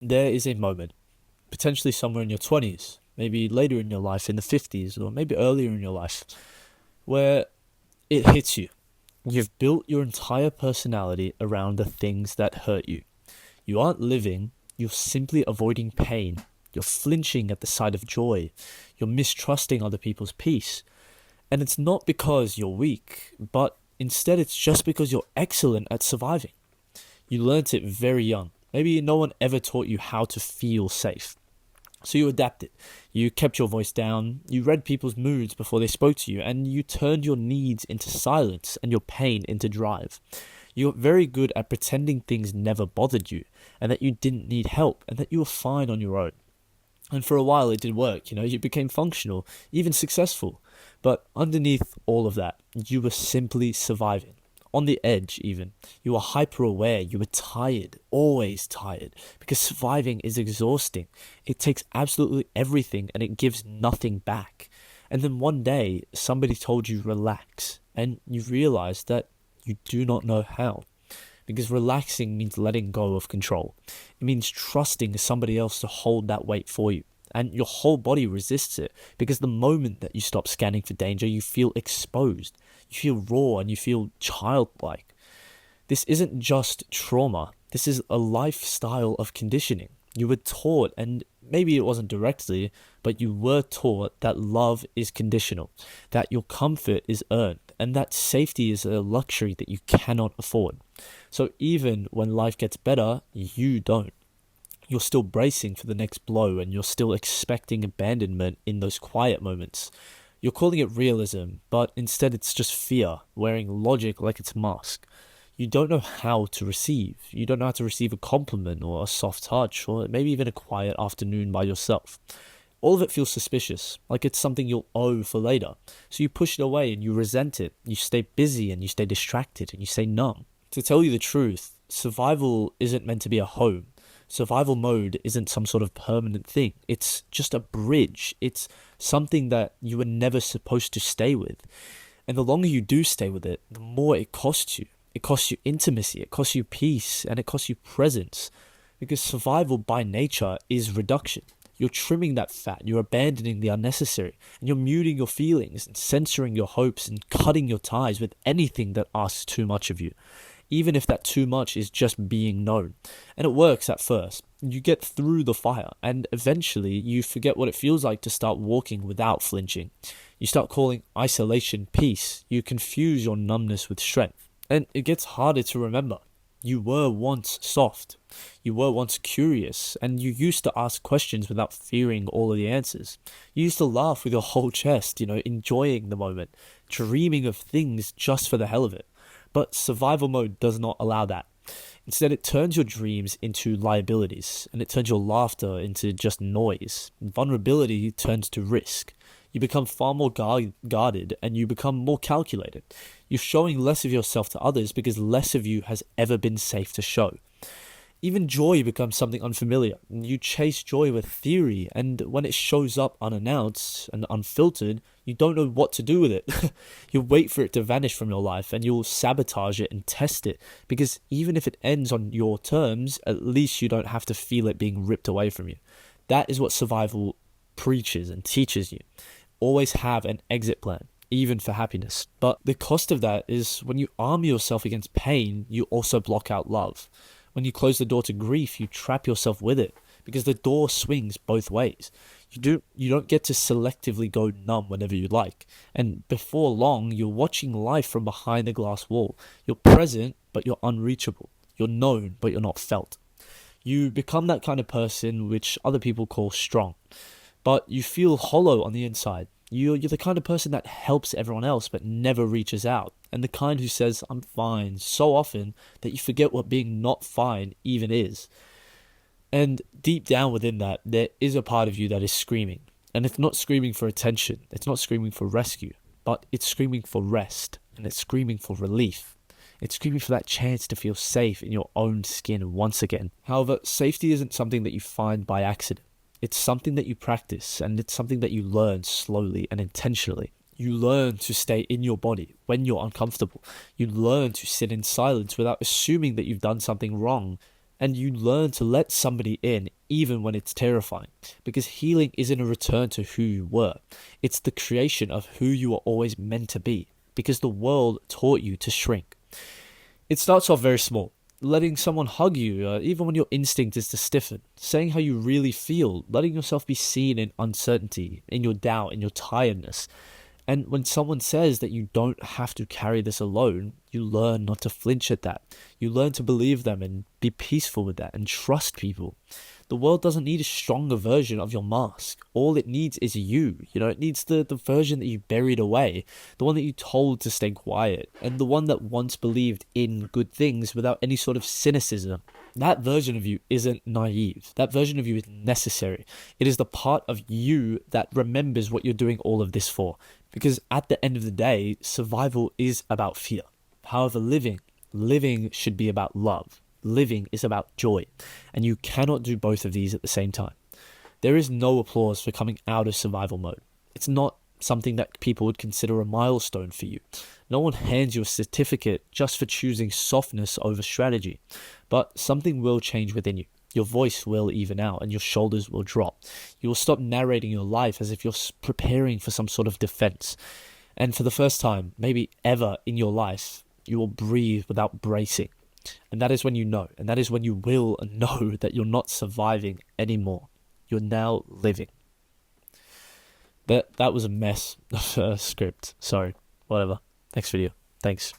There is a moment, potentially somewhere in your 20s, maybe later in your life, in the 50s, or maybe earlier in your life, where it hits you. You've built your entire personality around the things that hurt you. You aren't living, you're simply avoiding pain. You're flinching at the sight of joy. You're mistrusting other people's peace. And it's not because you're weak, but instead it's just because you're excellent at surviving. You learnt it very young. Maybe no one ever taught you how to feel safe. So you adapted. You kept your voice down, you read people's moods before they spoke to you, and you turned your needs into silence and your pain into drive. You got very good at pretending things never bothered you, and that you didn't need help, and that you were fine on your own. And for a while it did work, you became functional, even successful. But underneath all of that, you were simply surviving. On the edge, even. You were hyper aware, you were tired, always tired, because surviving is exhausting. It takes absolutely everything and it gives nothing back. And then one day, somebody told you relax, and you realized that you do not know how. Because relaxing means letting go of control. It means trusting somebody else to hold that weight for you. And your whole body resists it because the moment that you stop scanning for danger, you feel exposed. You feel raw and you feel childlike. This isn't just trauma. This is a lifestyle of conditioning. You were taught, and maybe it wasn't directly, but you were taught that love is conditional, that your comfort is earned, and that safety is a luxury that you cannot afford. So even when life gets better, you don't. You're still bracing for the next blow and you're still expecting abandonment in those quiet moments. You're calling it realism, but instead it's just fear, wearing logic like its mask. You don't know how to receive. You don't know how to receive a compliment or a soft touch or maybe even a quiet afternoon by yourself. All of it feels suspicious, like it's something you'll owe for later. So you push it away and you resent it. You stay busy and you stay distracted and you stay numb. To tell you the truth, survival isn't meant to be a home. Survival mode isn't some sort of permanent thing. It's just a bridge. It's something that you were never supposed to stay with. And the longer you do stay with it, the more it costs you. It costs you intimacy, it costs you peace, and it costs you presence. Because survival by nature is reduction. You're trimming that fat, you're abandoning the unnecessary, and you're muting your feelings and censoring your hopes and cutting your ties with anything that asks too much of you. Even if that too much is just being known. And it works at first. You get through the fire, and eventually you forget what it feels like to start walking without flinching. You start calling isolation peace. You confuse your numbness with strength. And it gets harder to remember. You were once soft. You were once curious, and you used to ask questions without fearing all of the answers. You used to laugh with your whole chest, enjoying the moment, dreaming of things just for the hell of it. But survival mode does not allow that. Instead, it turns your dreams into liabilities, and it turns your laughter into just noise. Vulnerability turns to risk. You become far more guarded, and you become more calculated. You're showing less of yourself to others because less of you has ever been safe to show. Even joy becomes something unfamiliar. You chase joy with theory, and when it shows up unannounced and unfiltered, you don't know what to do with it. You'll wait for it to vanish from your life, and you'll sabotage it and test it, because even if it ends on your terms, at least you don't have to feel it being ripped away from you. That is what survival preaches and teaches you. Always have an exit plan, even for happiness. But the cost of that is when you arm yourself against pain, you also block out love. When you close the door to grief, you trap yourself with it because the door swings both ways. You don't get to selectively go numb whenever you like. And before long, you're watching life from behind the glass wall. You're present, but you're unreachable. You're known, but you're not felt. You become that kind of person which other people call strong. But you feel hollow on the inside. You're the kind of person that helps everyone else but never reaches out. And the kind who says, I'm fine, so often that you forget what being not fine even is. And deep down within that, there is a part of you that is screaming. And it's not screaming for attention. It's not screaming for rescue. But it's screaming for rest. And it's screaming for relief. It's screaming for that chance to feel safe in your own skin once again. However, safety isn't something that you find by accident. It's something that you practice, and it's something that you learn slowly and intentionally. You learn to stay in your body when you're uncomfortable. You learn to sit in silence without assuming that you've done something wrong. And you learn to let somebody in even when it's terrifying. Because healing isn't a return to who you were, it's the creation of who you were always meant to be. Because the world taught you to shrink. It starts off very small. Letting someone hug you, even when your instinct is to stiffen. Saying how you really feel. Letting yourself be seen in uncertainty, in your doubt, in your tiredness. And when someone says that you don't have to carry this alone, you learn not to flinch at that. You learn to believe them and be peaceful with that and trust people. The world doesn't need a stronger version of your mask. All it needs is you. It needs the version that you buried away, the one that you told to stay quiet, and the one that once believed in good things without any sort of cynicism. That version of you isn't naive. That version of you is necessary. It is the part of you that remembers what you're doing all of this for. Because at the end of the day, survival is about fear. However, living should be about love. Living is about joy. And you cannot do both of these at the same time. There is no applause for coming out of survival mode. It's not something that people would consider a milestone for you. No one hands you a certificate just for choosing softness over strategy. But something will change within you. Your voice will even out and your shoulders will drop. You will stop narrating your life as if you're preparing for some sort of defense. And for the first time, maybe ever in your life, you will breathe without bracing. And that is when you know, and that is when you will know that you're not surviving anymore. You're now living. That was a mess of a script. Sorry, whatever. Next video. Thanks.